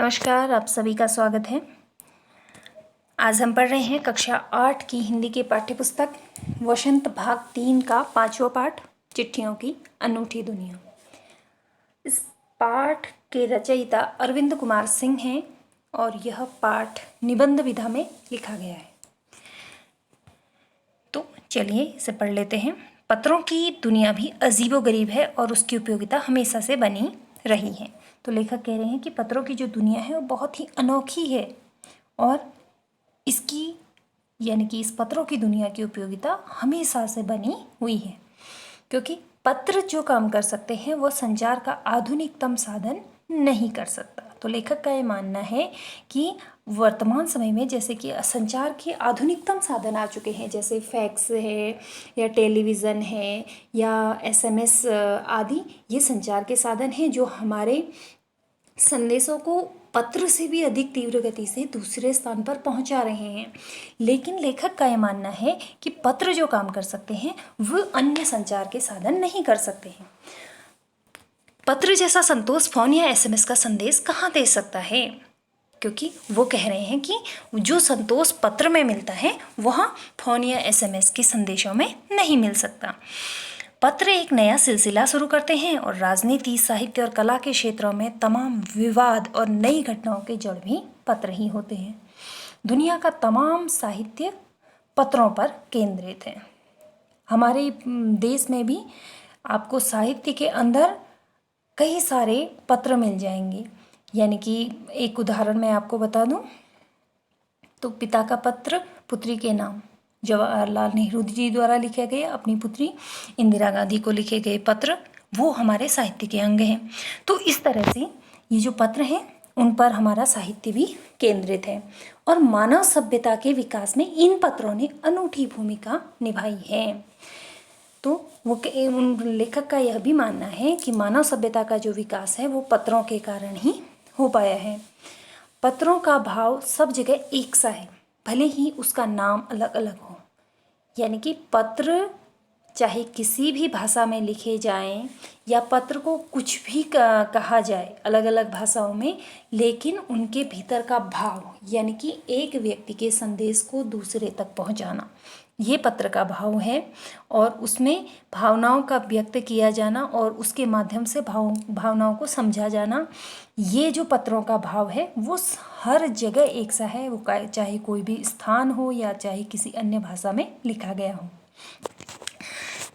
नमस्कार, आप सभी का स्वागत है। आज हम पढ़ रहे हैं कक्षा 8 की हिंदी की पाठ्यपुस्तक वसंत भाग 3 का 5वां पाठ चिट्ठियों की अनूठी दुनिया। इस पाठ के रचयिता अरविंद कुमार सिंह हैं और यह पाठ निबंध विधा में लिखा गया है। तो चलिए इसे पढ़ लेते हैं। पत्रों की दुनिया भी अजीबोगरीब है और उसकी उपयोगिता हमेशा से बनी रही है। तो लेखक कह रहे हैं कि पत्रों की जो दुनिया है वो बहुत ही अनोखी है और इसकी यानी कि इस पत्रों की दुनिया की उपयोगिता हमेशा से बनी हुई है, क्योंकि पत्र जो काम कर सकते हैं वो संचार का आधुनिकतम साधन नहीं कर सकता। तो लेखक का ये मानना है कि वर्तमान समय में जैसे कि संचार के आधुनिकतम साधन आ चुके हैं, जैसे फैक्स है या टेलीविज़न है या एसएमएस आदि, ये संचार के साधन हैं जो हमारे संदेशों को पत्र से भी अधिक तीव्र गति से दूसरे स्थान पर पहुंचा रहे हैं। लेकिन लेखक का यह मानना है कि पत्र जो काम कर सकते हैं वो अन्य संचार के साधन नहीं कर सकते हैं। पत्र जैसा संतोष फोन या एसएमएस का संदेश कहाँ दे सकता है, क्योंकि वो कह रहे हैं कि जो संतोष पत्र में मिलता है वह फोन या एसएमएस के संदेशों में नहीं मिल सकता। पत्र एक नया सिलसिला शुरू करते हैं और राजनीति, साहित्य और कला के क्षेत्रों में तमाम विवाद और नई घटनाओं के जड़ भी पत्र ही होते हैं। दुनिया का तमाम साहित्य पत्रों पर केंद्रित है। हमारे देश में भी आपको साहित्य के अंदर कई सारे पत्र मिल जाएंगे। यानी कि एक उदाहरण मैं आपको बता दूं तो पिता का पत्र पुत्री के नाम, जवाहरलाल नेहरू जी द्वारा लिखे गए अपनी पुत्री इंदिरा गांधी को लिखे गए पत्र, वो हमारे साहित्य के अंग हैं। तो इस तरह से ये जो पत्र हैं उन पर हमारा साहित्य भी केंद्रित है और मानव सभ्यता के विकास में इन पत्रों ने अनूठी भूमिका निभाई है। तो उन लेखक का यह भी मानना है कि मानव सभ्यता का जो विकास है वो पत्रों के कारण ही हो पाया है। पत्रों का भाव सब जगह एक सा है, भले ही उसका नाम अलग अलग हो। यानी कि पत्र चाहे किसी भी भाषा में लिखे जाएं या पत्र को कुछ भी कहा जाए अलग अलग भाषाओं में, लेकिन उनके भीतर का भाव यानी कि एक व्यक्ति के संदेश को दूसरे तक पहुंचाना, ये पत्र का भाव है और उसमें भावनाओं का व्यक्त किया जाना और उसके माध्यम से भावनाओं को समझा जाना, ये जो पत्रों का भाव है वो हर जगह एक सा है, वो चाहे कोई भी स्थान हो या चाहे किसी अन्य भाषा में लिखा गया हो।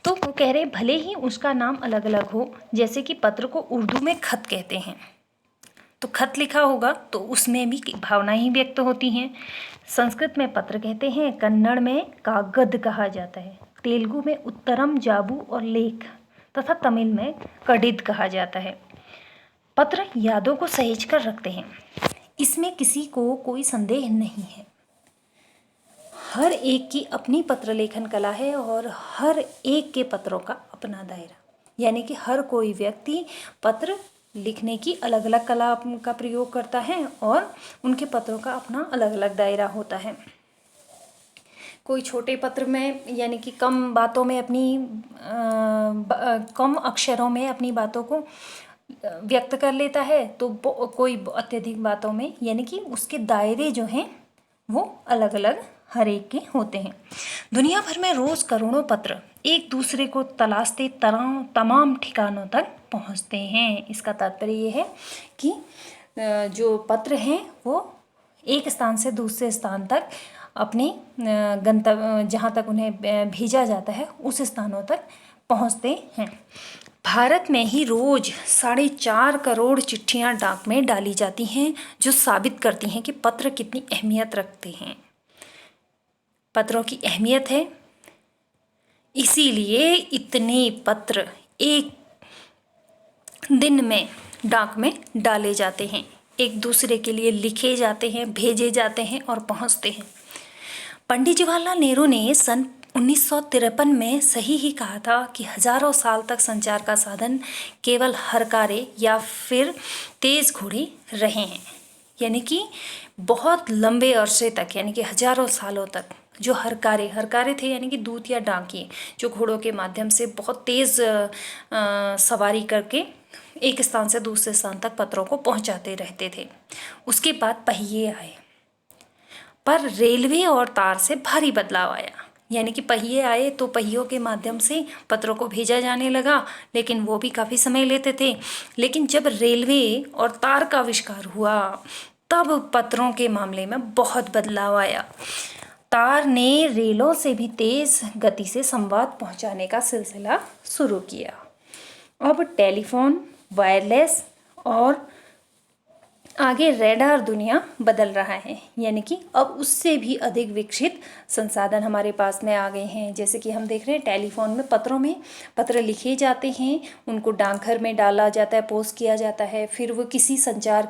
तो वो कह रहे भले ही उसका नाम अलग अलग हो, जैसे कि पत्र को उर्दू में खत कहते हैं, तो खत लिखा होगा तो उसमें भी भावनाएं ही व्यक्त होती हैं। संस्कृत में पत्र कहते हैं, कन्नड़ में कागद कहा जाता है, तेलुगु में उत्तरम, जाबू और लेख तथा तमिल में कडिद कहा जाता है। पत्र यादों को सहेज कर रखते हैं, इसमें किसी को कोई संदेह नहीं है। हर एक की अपनी पत्र लेखन कला है और हर एक के पत्रों का अपना दायरा, यानी कि हर कोई व्यक्ति पत्र लिखने की अलग अलग कला का प्रयोग करता है और उनके पत्रों का अपना अलग अलग दायरा होता है। कोई छोटे पत्र में यानी कि कम बातों में कम अक्षरों में अपनी बातों को व्यक्त कर लेता है, तो कोई अत्यधिक बातों में, यानी कि उसके दायरे जो हैं वो अलग अलग हर एक के होते हैं। दुनिया भर में रोज करोड़ों पत्र एक दूसरे को तलाशते तमाम ठिकानों तक पहुंचते हैं। इसका तात्पर्य ये है कि जो पत्र हैं वो एक स्थान से दूसरे स्थान तक अपने गंतव्य जहाँ तक उन्हें भेजा जाता है उस स्थानों तक पहुंचते हैं। भारत में ही रोज 4.5 करोड़ चिट्ठियां डाक में डाली जाती हैं, जो साबित करती हैं कि पत्र कितनी अहमियत रखते हैं। पत्रों की अहमियत है, इसीलिए इतने पत्र एक दिन में डाक में डाले जाते हैं, एक दूसरे के लिए लिखे जाते हैं, भेजे जाते हैं और पहुंचते हैं। पंडित जवाहरलाल नेहरू ने सन 1953 में सही ही कहा था कि हजारों साल तक संचार का साधन केवल हरकारे या फिर तेज घोड़े रहे हैं। यानी कि बहुत लंबे अरसे तक, यानी कि हजारों सालों तक जो हरकारे थे, यानी कि दूत या डाकिये जो घोड़ों के माध्यम से बहुत तेज़ सवारी करके एक स्थान से दूसरे स्थान तक पत्रों को पहुंचाते रहते थे। उसके बाद पहिए आए, पर रेलवे और तार से भारी बदलाव आया। यानी कि पहिए आए तो पहियों के माध्यम से पत्रों को भेजा जाने लगा, लेकिन वो भी काफ़ी समय लेते थे। लेकिन जब रेलवे और तार का आविष्कार हुआ तब पत्रों के मामले में बहुत बदलाव आया। तार ने रेलों से भी तेज गति से संवाद पहुंचाने का सिलसिला शुरू किया। अब टेलीफोन, वायरलेस और आगे रेडार दुनिया बदल रहा है। यानी कि अब उससे भी अधिक विकसित संसाधन हमारे पास में आ गए हैं। जैसे कि हम देख रहे हैं टेलीफोन में पत्र लिखे जाते हैं, उनको डाकघर में डाला जाता है, पोस्ट किया जाता है, फिर वो किसी संचार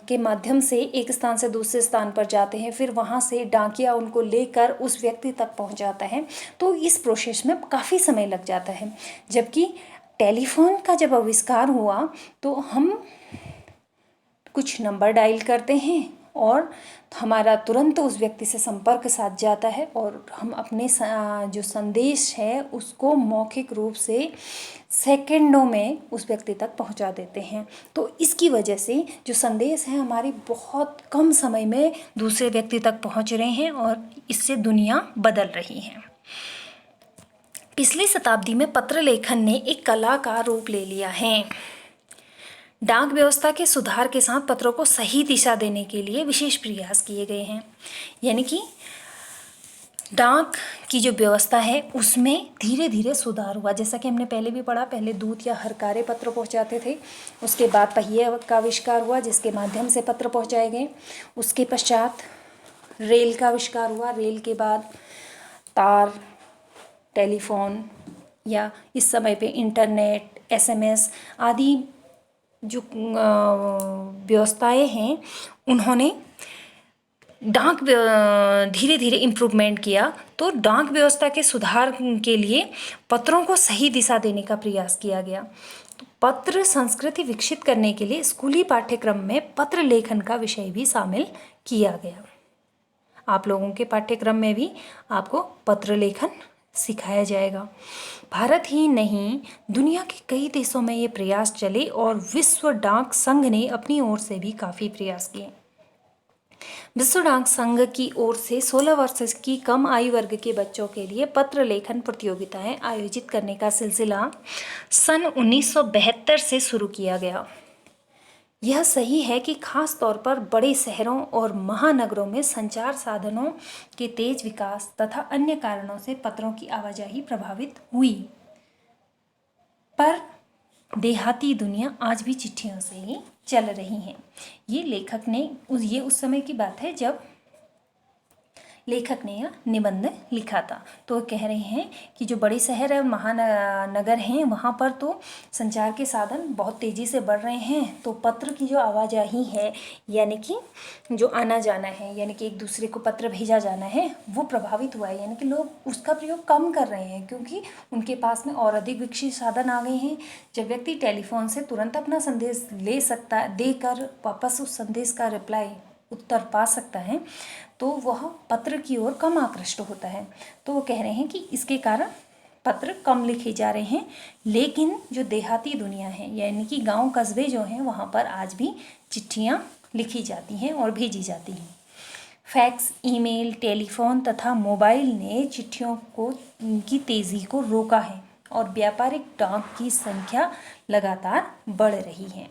के माध्यम से एक स्थान से दूसरे स्थान पर जाते हैं, फिर वहाँ से डाकिया उनको लेकर उस व्यक्ति तक पहुँच जाता है। तो इस प्रोसेस में काफ़ी समय लग जाता है। जबकि टेलीफोन का जब आविष्कार हुआ तो हम कुछ नंबर डायल करते हैं और हमारा तुरंत उस व्यक्ति से संपर्क साध जाता है और हम अपने जो संदेश है उसको मौखिक रूप से सेकंडों में उस व्यक्ति तक पहुंचा देते हैं। तो इसकी वजह से जो संदेश है हमारी बहुत कम समय में दूसरे व्यक्ति तक पहुंच रहे हैं और इससे दुनिया बदल रही है। पिछली शताब्दी में पत्र लेखन ने एक कला का रूप ले लिया है। डाक व्यवस्था के सुधार के साथ पत्रों को सही दिशा देने के लिए विशेष प्रयास किए गए हैं। यानी कि डाक की जो व्यवस्था है उसमें धीरे धीरे सुधार हुआ। जैसा कि हमने पहले भी पढ़ा, पहले दूत या हरकारे पत्र पहुंचाते थे, उसके बाद पहिए का आविष्कार हुआ जिसके माध्यम से पत्र पहुंचाए गए। उसके पश्चात रेल का आविष्कार हुआ, रेल के बाद तार, टेलीफोन या इस समय पे इंटरनेट, SMS आदि जो व्यवस्थाएं हैं उन्होंने डाक धीरे धीरे इम्प्रूवमेंट किया। तो डाक व्यवस्था के सुधार के लिए पत्रों को सही दिशा देने का प्रयास किया गया। तो पत्र संस्कृति विकसित करने के लिए स्कूली पाठ्यक्रम में पत्र लेखन का विषय भी शामिल किया गया। आप लोगों के पाठ्यक्रम में भी आपको पत्र लेखन सिखाया जाएगा। भारत ही नहीं, दुनिया के कई देशों में ये प्रयास चले और विश्व डाक संघ ने अपनी ओर से भी काफ़ी प्रयास किए। विश्व डाक संघ की ओर से 16 वर्ष की कम आयु वर्ग के बच्चों के लिए पत्र लेखन प्रतियोगिताएं आयोजित करने का सिलसिला सन 1972 से शुरू किया गया। यह सही है कि खास तौर पर बड़े शहरों और महानगरों में संचार साधनों के तेज विकास तथा अन्य कारणों से पत्रों की आवाजाही प्रभावित हुई, पर देहाती दुनिया आज भी चिट्ठियों से ही चल रही है। ये लेखक ने ये उस समय की बात है जब लेखक ने यह निबंध लिखा था। तो कह रहे हैं कि जो बड़े शहर और महानगर हैं वहाँ पर तो संचार के साधन बहुत तेज़ी से बढ़ रहे हैं, तो पत्र की जो आवाजाही है यानी कि जो आना जाना है, यानी कि एक दूसरे को पत्र भेजा जाना है, वो प्रभावित हुआ है। यानी कि लोग उसका प्रयोग कम कर रहे हैं क्योंकि उनके पास में और अधिक विकसित साधन आ गए हैं। जब व्यक्ति टेलीफोन से तुरंत अपना संदेश ले सकता है, देकर वापस उस संदेश का रिप्लाई उत्तर पा सकता है, तो वह पत्र की ओर कम आकृष्ट होता है। तो वो कह रहे हैं कि इसके कारण पत्र कम लिखे जा रहे हैं। लेकिन जो देहाती दुनिया है यानी कि गांव कस्बे जो हैं वहाँ पर आज भी चिट्ठियाँ लिखी जाती हैं और भेजी जाती हैं। फैक्स, ईमेल, टेलीफोन तथा मोबाइल ने चिट्ठियों की तेज़ी को रोका है और व्यापारिक डाक की संख्या लगातार बढ़ रही है।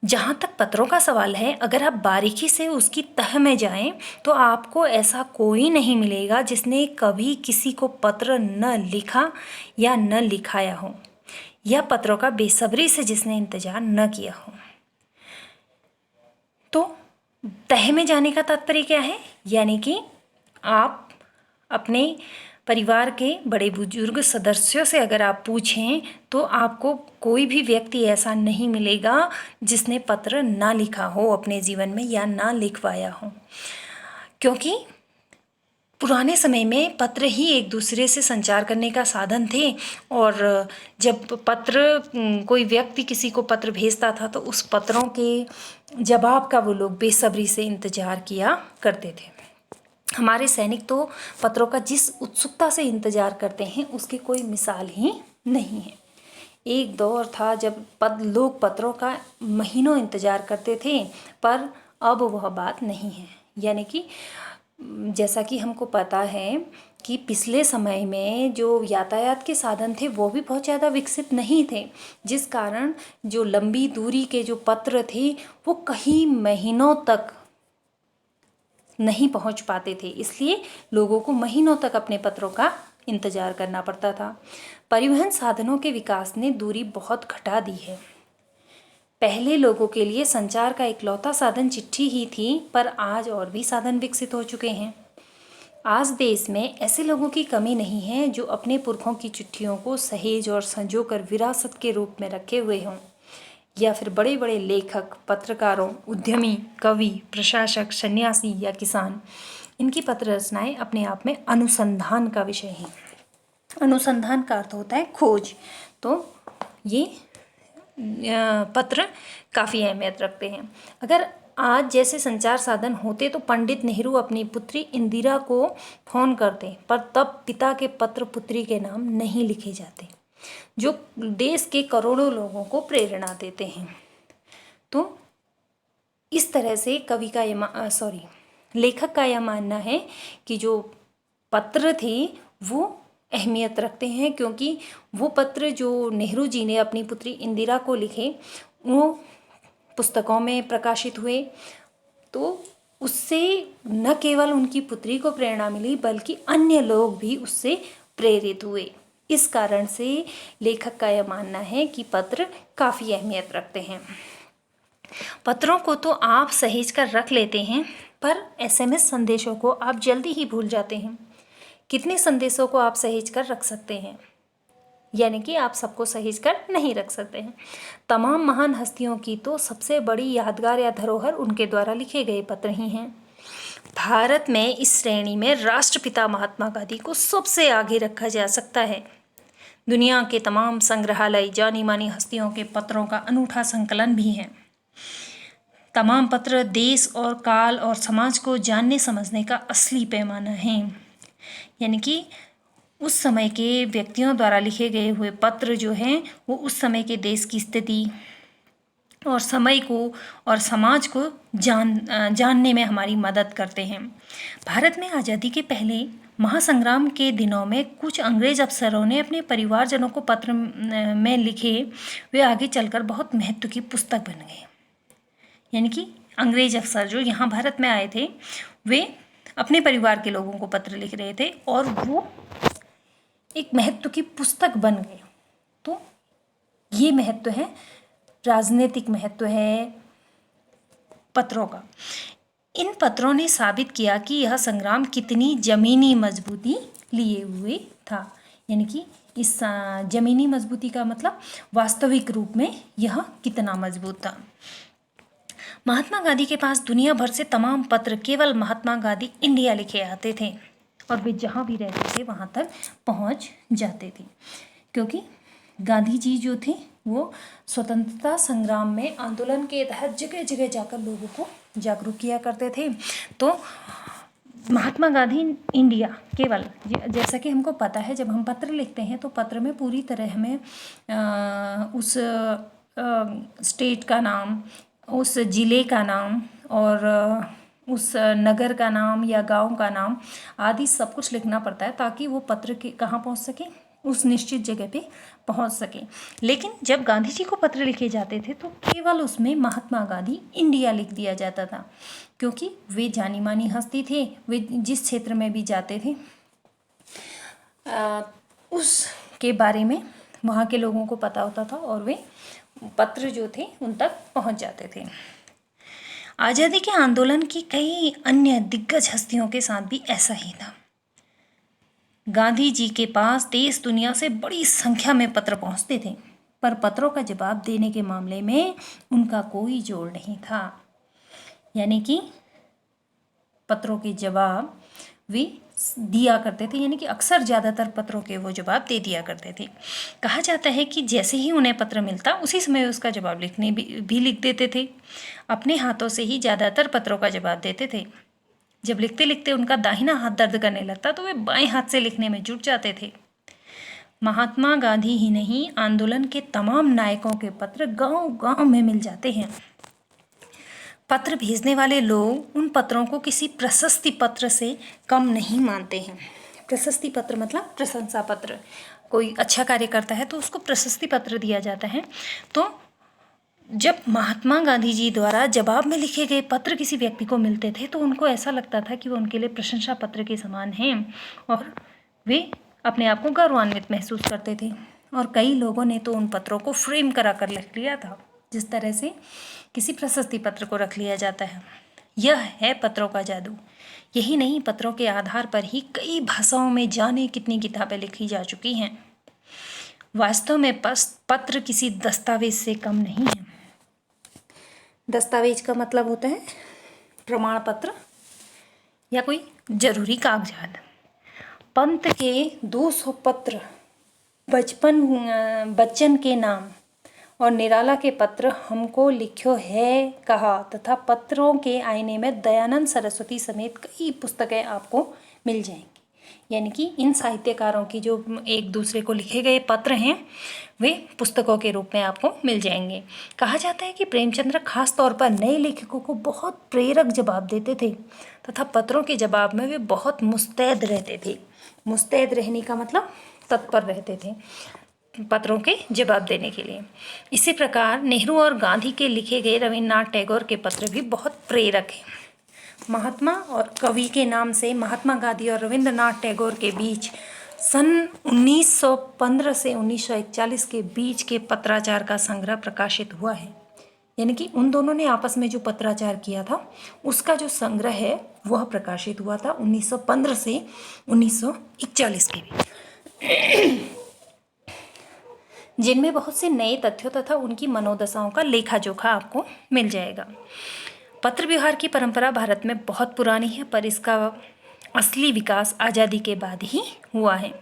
जहाँ तक पत्रों का सवाल है, अगर आप बारीकी से उसकी तह में जाएं तो आपको ऐसा कोई नहीं मिलेगा जिसने कभी किसी को पत्र न लिखा या न लिखाया हो, या पत्रों का बेसब्री से जिसने इंतजार न किया हो। तो तह में जाने का तात्पर्य क्या है? यानी कि आप अपने परिवार के बड़े बुजुर्ग सदस्यों से अगर आप पूछें तो आपको कोई भी व्यक्ति ऐसा नहीं मिलेगा जिसने पत्र ना लिखा हो अपने जीवन में या ना लिखवाया हो, क्योंकि पुराने समय में पत्र ही एक दूसरे से संचार करने का साधन थे। और जब कोई व्यक्ति किसी को पत्र भेजता था तो उस पत्रों के जवाब का वो लोग बेसब्री से इंतज़ार किया करते थे। हमारे सैनिक तो पत्रों का जिस उत्सुकता से इंतजार करते हैं उसकी कोई मिसाल ही नहीं है। एक दौर था जब लोग पत्रों का महीनों इंतजार करते थे, पर अब वह बात नहीं है। यानी कि जैसा कि हमको पता है कि पिछले समय में जो यातायात के साधन थे वो भी बहुत ज़्यादा विकसित नहीं थे, जिस कारण जो लंबी दूरी के जो पत्र थे वो कई महीनों तक नहीं पहुंच पाते थे, इसलिए लोगों को महीनों तक अपने पत्रों का इंतजार करना पड़ता था। परिवहन साधनों के विकास ने दूरी बहुत घटा दी है। पहले लोगों के लिए संचार का इकलौता साधन चिट्ठी ही थी, पर आज और भी साधन विकसित हो चुके हैं। आज देश में ऐसे लोगों की कमी नहीं है जो अपने पुरखों की चिट्ठियों को सहेज और संजोकर विरासत के रूप में रखे हुए हों, या फिर बड़े बड़े लेखक, पत्रकारों, उद्यमी, कवि, प्रशासक, सन्यासी या किसान, इनकी पत्र रचनाएं अपने आप में अनुसंधान का विषय हैं। अनुसंधान का अर्थ होता है खोज। तो ये पत्र काफ़ी अहमियत रखते हैं। अगर आज जैसे संचार साधन होते तो पंडित नेहरू अपनी पुत्री इंदिरा को फोन करते, पर तब पिता के पत्र पुत्री के नाम नहीं लिखे जाते, जो देश के करोड़ों लोगों को प्रेरणा देते हैं। तो इस तरह से कवि का लेखक का यह मानना है कि जो पत्र थे वो अहमियत रखते हैं, क्योंकि वो पत्र जो नेहरू जी ने अपनी पुत्री इंदिरा को लिखे वो पुस्तकों में प्रकाशित हुए, तो उससे न केवल उनकी पुत्री को प्रेरणा मिली बल्कि अन्य लोग भी उससे प्रेरित हुए। इस कारण से लेखक का यह मानना है कि पत्र काफ़ी अहमियत रखते हैं। पत्रों को तो आप सहेज कर रख लेते हैं, पर एसएमएस संदेशों को आप जल्दी ही भूल जाते हैं। कितने संदेशों को आप सहेज कर रख सकते हैं? यानी कि आप सबको सहेज कर नहीं रख सकते हैं। तमाम महान हस्तियों की तो सबसे बड़ी यादगार या धरोहर उनके द्वारा लिखे गए पत्र ही हैं। भारत में इस श्रेणी में राष्ट्रपिता महात्मा गांधी को सबसे आगे रखा जा सकता है। दुनिया के तमाम संग्रहालय जानी मानी हस्तियों के पत्रों का अनूठा संकलन भी है। तमाम पत्र देश और काल और समाज को जानने समझने का असली पैमाना है। यानी कि उस समय के व्यक्तियों द्वारा लिखे गए हुए पत्र जो हैं वो उस समय के देश की स्थिति और समय को और समाज को जानने में हमारी मदद करते हैं। भारत में आज़ादी के पहले महासंग्राम के दिनों में कुछ अंग्रेज अफसरों ने अपने परिवारजनों को पत्र में लिखे, वे आगे चलकर बहुत महत्व की पुस्तक बन गए। यानी कि अंग्रेज अफसर जो यहाँ भारत में आए थे वे अपने परिवार के लोगों को पत्र लिख रहे थे और वो एक महत्व की पुस्तक बन गए। तो ये महत्व है, राजनीतिक महत्व है पत्रों का। इन पत्रों ने साबित किया कि यह संग्राम कितनी जमीनी मजबूती लिए हुए था। यानी कि इस जमीनी मजबूती का मतलब वास्तविक रूप में यह कितना मजबूत था। महात्मा गांधी के पास दुनिया भर से तमाम पत्र केवल महात्मा गांधी इंडिया लिखे आते थे और वे जहाँ भी रहते थे वहाँ तक पहुँच जाते थे, क्योंकि गांधी जी जो थे वो स्वतंत्रता संग्राम में आंदोलन के तहत जगह जगह जाकर लोगों को जागरूक किया करते थे। तो महात्मा गांधी इंडिया केवल, जैसा कि हमको पता है जब हम पत्र लिखते हैं तो पत्र में पूरी तरह हमें उस स्टेट का नाम, उस ज़िले का नाम और उस नगर का नाम या गांव का नाम आदि सब कुछ लिखना पड़ता है ताकि वो पत्र के कहाँ पहुंच सके, उस निश्चित जगह पे पहुंच सके। लेकिन जब गांधी जी को पत्र लिखे जाते थे तो केवल उसमें महात्मा गांधी इंडिया लिख दिया जाता था, क्योंकि वे जानी मानी हस्ती थे। वे जिस क्षेत्र में भी जाते थे उसके बारे में वहाँ के लोगों को पता होता था और वे पत्र जो थे उन तक पहुँच जाते थे। आज़ादी के आंदोलन की कई अन्य दिग्गज हस्तियों के साथ भी ऐसा ही था। गांधी जी के पास देश दुनिया से बड़ी संख्या में पत्र पहुंचते थे, पर पत्रों का जवाब देने के मामले में उनका कोई जोड़ नहीं था। यानी कि पत्रों के जवाब वे दिया करते थे, यानी कि अक्सर ज़्यादातर पत्रों के वो जवाब दे दिया करते थे। कहा जाता है कि जैसे ही उन्हें पत्र मिलता उसी समय उसका जवाब भी लिख देते थे। अपने हाथों से ही ज़्यादातर पत्रों का जवाब देते थे। जब लिखते लिखते उनका दाहिना हाथ दर्द करने लगता तो वे बाएं हाथ से लिखने में जुट जाते थे। महात्मा गांधी ही नहीं, आंदोलन के तमाम नायकों के पत्र गांव-गांव में मिल जाते हैं। पत्र भेजने वाले लोग उन पत्रों को किसी प्रशस्ति पत्र से कम नहीं मानते हैं। प्रशस्ति पत्र मतलब प्रशंसा पत्र। कोई अच्छा कार्य करता है तो उसको प्रशस्ति पत्र दिया जाता है। तो जब महात्मा गांधी जी द्वारा जवाब में लिखे गए पत्र किसी व्यक्ति को मिलते थे तो उनको ऐसा लगता था कि वो उनके लिए प्रशंसा पत्र के समान हैं और वे अपने आप को गौरवान्वित महसूस करते थे। और कई लोगों ने तो उन पत्रों को फ्रेम करा कर रख लिया था, जिस तरह से किसी प्रशस्ति पत्र को रख लिया जाता है। यह है पत्रों का जादू। यही नहीं, पत्रों के आधार पर ही कई भाषाओं में जाने कितनी किताबें लिखी जा चुकी हैं। वास्तव में पत्र किसी दस्तावेज से कम नहीं है। दस्तावेज का मतलब होता है प्रमाण पत्र या कोई जरूरी कागजात। पंत के 200 पत्र, बच्चन के नाम और निराला के पत्र हमको लिख्यो है कहा तथा पत्रों के आईने में दयानंद सरस्वती समेत कई पुस्तकें आपको मिल जाएंगी। यानी कि इन साहित्यकारों की जो एक दूसरे को लिखे गए पत्र हैं वे पुस्तकों के रूप में आपको मिल जाएंगे। कहा जाता है कि प्रेमचंद्र खास तौर पर नए लेखकों को बहुत प्रेरक जवाब देते थे तथा पत्रों के जवाब में वे बहुत मुस्तैद रहते थे। मुस्तैद रहने का मतलब तत्पर रहते थे पत्रों के जवाब देने के लिए। इसी प्रकार नेहरू और गांधी के लिखे गए रविन्द्रनाथ टैगोर के पत्र भी बहुत प्रेरक हैं। महात्मा और कवि के नाम से महात्मा गांधी और रविन्द्रनाथ टैगोर के बीच सन 1915 से 1941 के बीच के पत्राचार का संग्रह प्रकाशित हुआ है। यानी कि उन दोनों ने आपस में जो पत्राचार किया था उसका जो संग्रह है वह प्रकाशित हुआ था 1915 से 1941 के बीच, जिनमें बहुत से नए तथ्यों तथा उनकी मनोदशाओं का लेखा जोखा आपको मिल जाएगा। पत्र व्यवहार की परंपरा भारत में बहुत पुरानी है, पर इसका असली विकास आज़ादी के बाद ही हुआ है।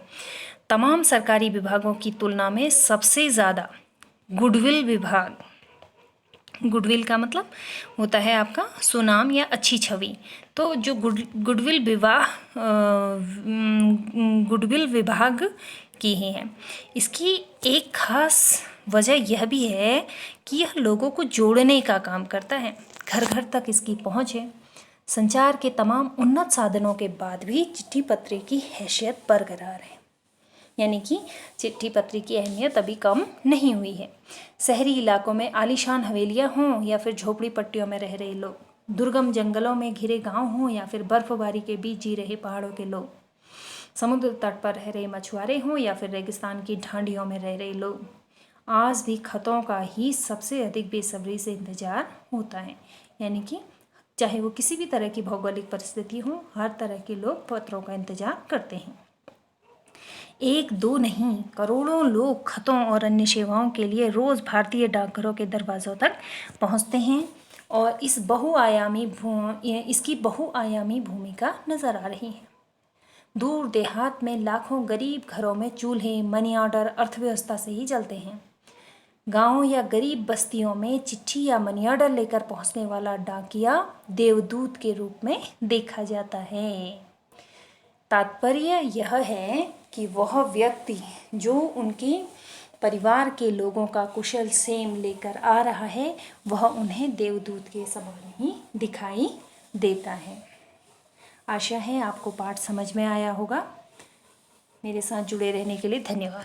तमाम सरकारी विभागों की तुलना में सबसे ज़्यादा गुडविल विभाग, गुडविल का मतलब होता है आपका सुनाम या अच्छी छवि, तो जो गुडविल विभाग की ही है। इसकी एक खास वजह यह भी है कि यह लोगों को जोड़ने का काम करता है। घर घर तक इसकी पहुंच है। संचार के तमाम उन्नत साधनों के बाद भी चिट्ठी पत्री की हैसियत बरकरार है। यानी कि चिट्ठी पत्री की अहमियत अभी कम नहीं हुई है। शहरी इलाकों में आलीशान हवेलियां हों या फिर झोपड़ी पट्टियों में रह रहे लोग, दुर्गम जंगलों में घिरे गांव हों या फिर बर्फबारी के बीच जी रहे पहाड़ों के लोग, समुद्र तट पर रह रहे मछुआरे हों या फिर रेगिस्तान की ढांडियों में रह रहे लोग, आज भी खतों का ही सबसे अधिक बेसब्री से इंतजार होता है। यानी कि चाहे वो किसी भी तरह की भौगोलिक परिस्थिति हो, हर तरह के लोग पत्रों का इंतजार करते हैं। एक दो नहीं, करोड़ों लोग खतों और अन्य सेवाओं के लिए रोज़ भारतीय डाकघरों के दरवाज़ों तक पहुंचते हैं और इसकी बहुआयामी भूमिका नज़र आ रही है। दूर देहात में लाखों गरीब घरों में चूल्हे मनी ऑर्डर अर्थव्यवस्था से ही चलते हैं। गांव या गरीब बस्तियों में चिट्ठी या मनी ऑर्डर लेकर पहुंचने वाला डाकिया देवदूत के रूप में देखा जाता है। तात्पर्य यह है कि वह व्यक्ति जो उनके परिवार के लोगों का कुशल क्षेम लेकर आ रहा है वह उन्हें देवदूत के समान ही दिखाई देता है। आशा है आपको पाठ समझ में आया होगा। मेरे साथ जुड़े रहने के लिए धन्यवाद।